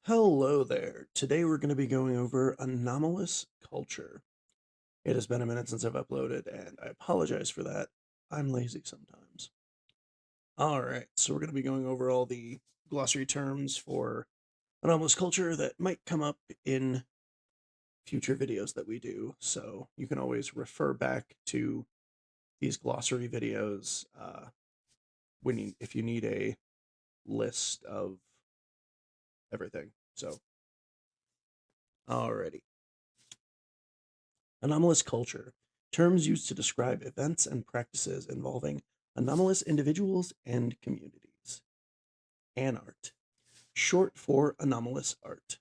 Hello there. Today we're going to be going over Anomalous Culture. It has been a minute since I've uploaded, and I apologize for that. I'm lazy sometimes. All right, so we're going to be going over all the glossary terms for Anomalous Culture that might come up in future videos that we do. So you can always refer back to these glossary videos if you need a list of everything. So, alrighty. Anomalous culture, terms used to describe events and practices involving anomalous individuals and communities. Anart, short for anomalous art.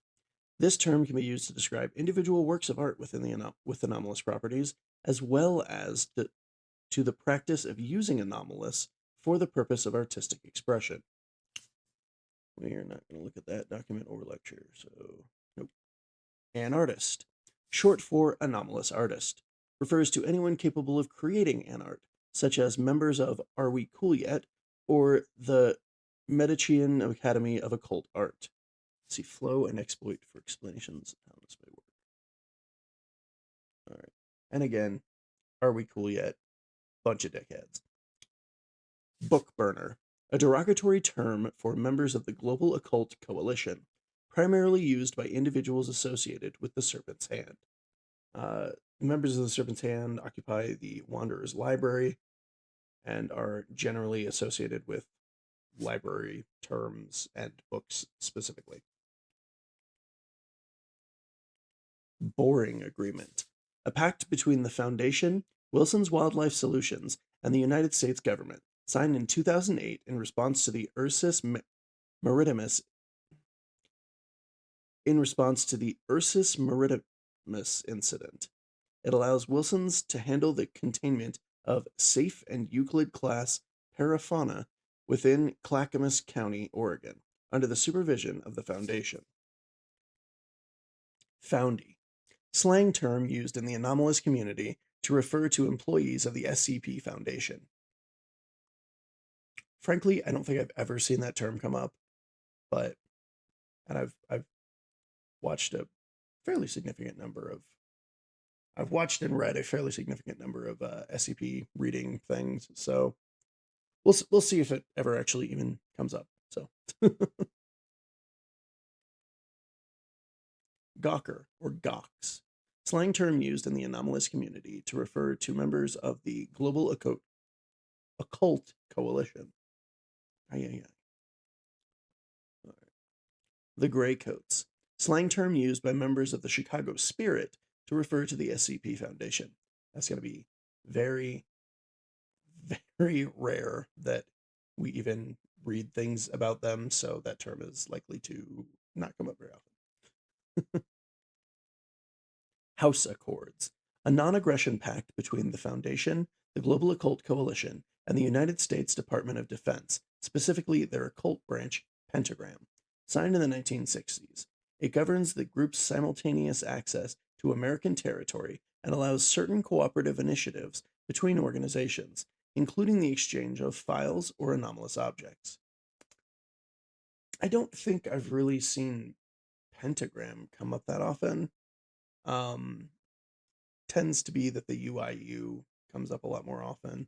This term can be used to describe individual works of art with anomalous properties, as well as to the practice of using anomalous for the purpose of artistic expression. We are not going to look at that document or lecture, so nope. An artist, short for anomalous artist, refers to anyone capable of creating an art, such as members of Are We Cool Yet or the Medicean Academy of Occult Art. See flow and exploit for explanations of how this may work. All right. And again, Are We Cool Yet? Bunch of dickheads. Book burner, a derogatory term for members of the Global Occult Coalition, primarily used by individuals associated with the Serpent's Hand. Members of the Serpent's Hand occupy the Wanderer's Library and are generally associated with library terms and books specifically. Boring Agreement, a pact between the Foundation, Wilson's Wildlife Solutions, and the United States government, signed in 2008 in response to the Ursus Maritimus incident. It allows Wilson's to handle the containment of safe and Euclid-class parafauna within Clackamas County, Oregon, under the supervision of the Foundation. Foundy, slang term used in the anomalous community to refer to employees of the SCP Foundation. Frankly, I don't think I've ever seen that term come up, and I've watched a fairly significant number of I've watched and read a fairly significant number of SCP reading things, so we'll see if it ever actually even comes up. So, Gawker or Gawks, slang term used in the anomalous community to refer to members of the Global Occult Coalition. Aye. The Greycoats, slang term used by members of the Chicago Spirit to refer to the SCP Foundation. That's going to be very, very rare that we even read things about them, so that term is likely to not come up very often. House Accords, a non-aggression pact between the Foundation, the Global Occult Coalition, and the United States Department of Defense, specifically their occult branch, Pentagram, signed in the 1960s. It governs the group's simultaneous access to American territory and allows certain cooperative initiatives between organizations, including the exchange of files or anomalous objects. I don't think I've really seen Pentagram come up that often. Tends to be that the UIU comes up a lot more often.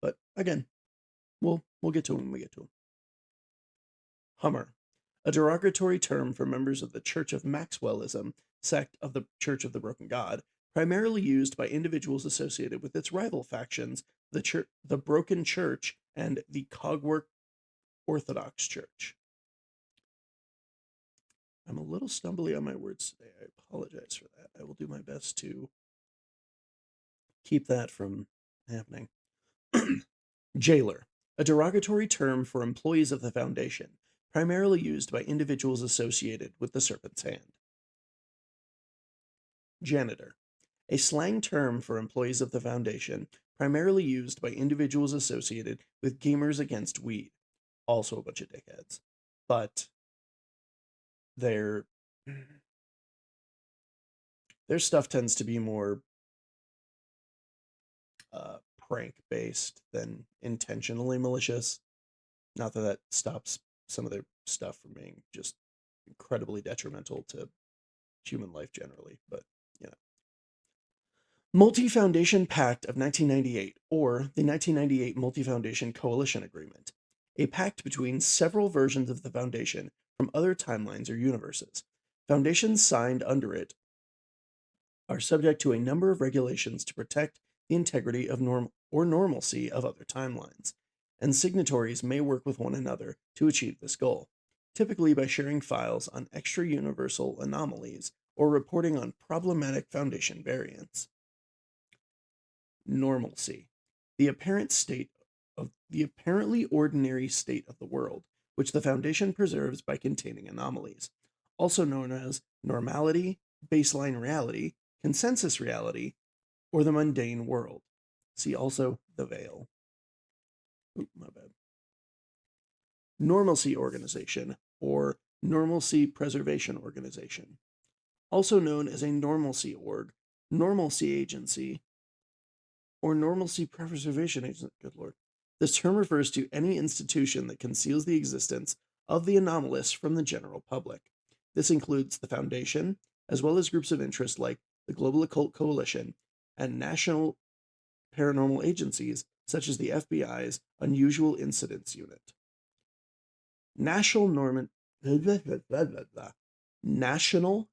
But again, we'll get to them when we get to them. Hummer, a derogatory term for members of the Church of Maxwellism sect of the Church of the Broken God, primarily used by individuals associated with its rival factions, the Broken Church and the Cogwork Orthodox Church. I'm a little stumbly on my words today. I apologize for that. I will do my best to keep that from happening. Jailer, a derogatory term for employees of the Foundation, primarily used by individuals associated with the Serpent's Hand. Janitor, a slang term for employees of the Foundation, primarily used by individuals associated with Gamers Against Weed. Also a bunch of dickheads. But their stuff tends to be more prank-based than intentionally malicious. Not that stops some of their stuff from being just incredibly detrimental to human life generally, but you know. Multi-Foundation Pact of 1998, or the 1998 Multi-Foundation Coalition Agreement, a pact between several versions of the Foundation from other timelines or universes. Foundations signed under it are subject to a number of regulations to protect the integrity of normalcy of other timelines, and signatories may work with one another to achieve this goal, typically by sharing files on extra-universal anomalies or reporting on problematic Foundation variants. Normalcy, the apparently ordinary state of the world, which the Foundation preserves by containing anomalies, also known as normality, baseline reality, consensus reality, or the mundane world. See also the veil. Oop, my bad. Normalcy organization, or normalcy preservation organization, also known as a normalcy org, normalcy agency, or normalcy preservation agency. Good lord. This term refers to any institution that conceals the existence of the anomalous from the general public. This includes the Foundation, as well as groups of interest like the Global Occult Coalition and national paranormal agencies such as the FBI's Unusual Incidents Unit. National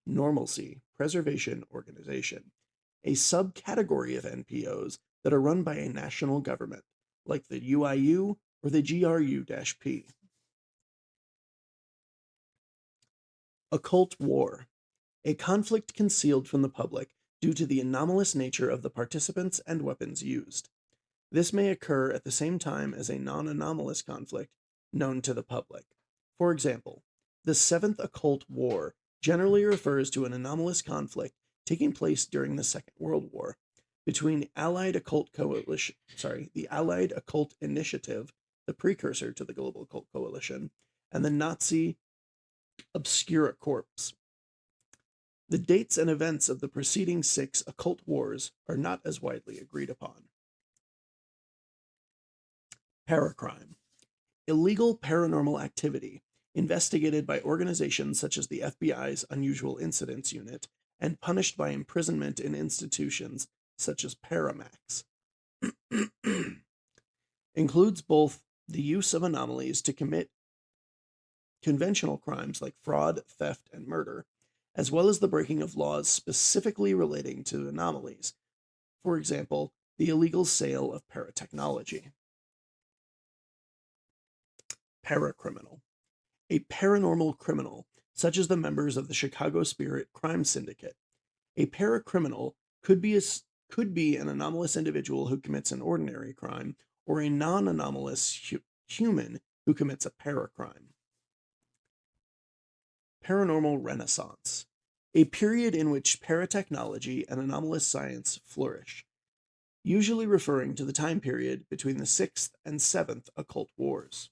Normalcy Preservation Organization, a subcategory of NPOs that are run by a national government, like the UIU or the GRU-P. Occult War, a conflict concealed from the public due to the anomalous nature of the participants and weapons used. This may occur at the same time as a non-anomalous conflict known to the public. For example, the Seventh Occult War generally refers to an anomalous conflict taking place during the Second World War between the Allied Occult Initiative, the precursor to the Global Occult Coalition, and the Nazi Obscura Corps. The dates and events of the preceding 6 occult wars are not as widely agreed upon. Paracrime, illegal paranormal activity investigated by organizations such as the FBI's Unusual Incidents Unit and punished by imprisonment in institutions such as Paramax. Includes both the use of anomalies to commit conventional crimes like fraud, theft, and murder, as well as the breaking of laws specifically relating to anomalies. For example, the illegal sale of paratechnology. Paracriminal, a paranormal criminal, such as the members of the Chicago Spirit Crime Syndicate. A paracriminal could be an anomalous individual who commits an ordinary crime, or a non-anomalous human who commits a paracrime. Paranormal Renaissance, a period in which paratechnology and anomalous science flourish, usually referring to the time period between the 6th and 7th occult wars.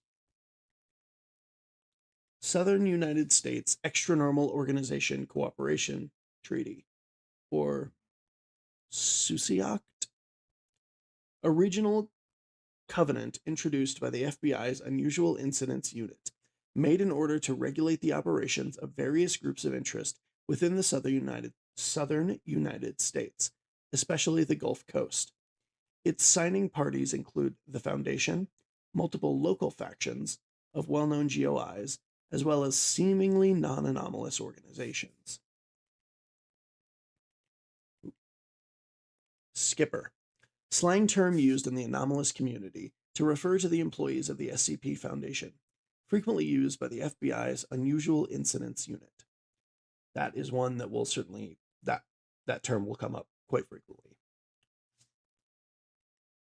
Southern United States Extranormal Organization Cooperation Treaty, or SUSIACT, a regional covenant introduced by the FBI's Unusual Incidents Unit, made in order to regulate the operations of various groups of interest within the southern United States, especially the Gulf Coast. Its signing parties include the Foundation, multiple local factions of well-known GOIs, as well as seemingly non-anomalous organizations. Skipper, slang term used in the anomalous community to refer to the employees of the SCP Foundation, frequently used by the FBI's Unusual Incidents Unit. That is one that will certainly, that term will come up quite frequently.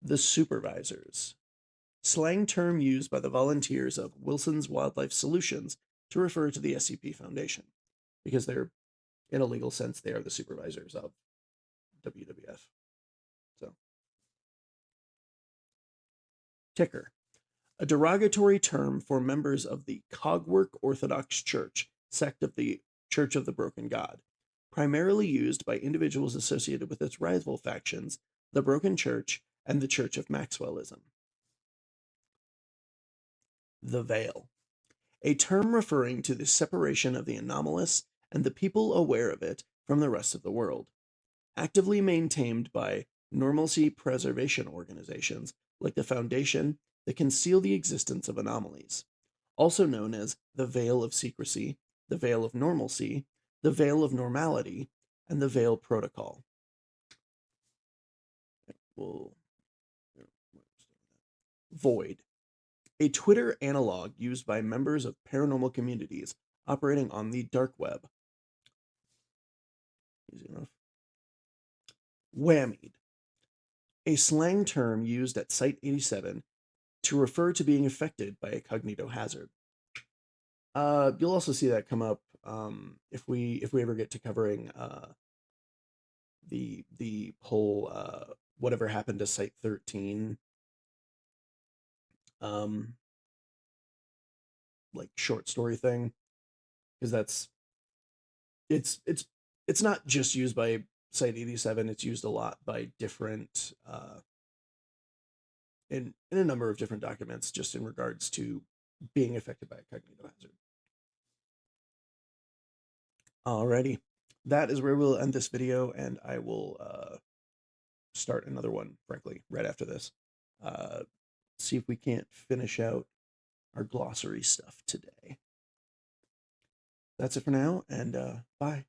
The Supervisors, slang term used by the volunteers of Wilson's Wildlife Solutions to refer to the SCP Foundation, because they're, in a legal sense, they are the supervisors of WWF. So, Ticker, a derogatory term for members of the Cogwork Orthodox Church, sect of the Church of the Broken God, primarily used by individuals associated with its rival factions, the Broken Church and the Church of Maxwellism. The Veil, a term referring to the separation of the anomalous and the people aware of it from the rest of the world, actively maintained by normalcy preservation organizations like the Foundation that conceal the existence of anomalies, also known as the veil of secrecy, the veil of normalcy, the veil of normality, and the veil protocol. We'll, Void, a Twitter analog used by members of paranormal communities operating on the dark web. Easy enough. Whammied, a slang term used at Site 87 to refer to being affected by a cognito hazard. You'll also see that come up if we ever get to covering the whole whatever happened to Site 13 like short story thing, because it's not just used by Site 87. It's used a lot by different in a number of different documents, just in regards to being affected by a cognito hazard. Alrighty, that is where we'll end this video, and I will start another one, frankly, right after this. See if we can't finish out our glossary stuff today. That's it for now, and bye.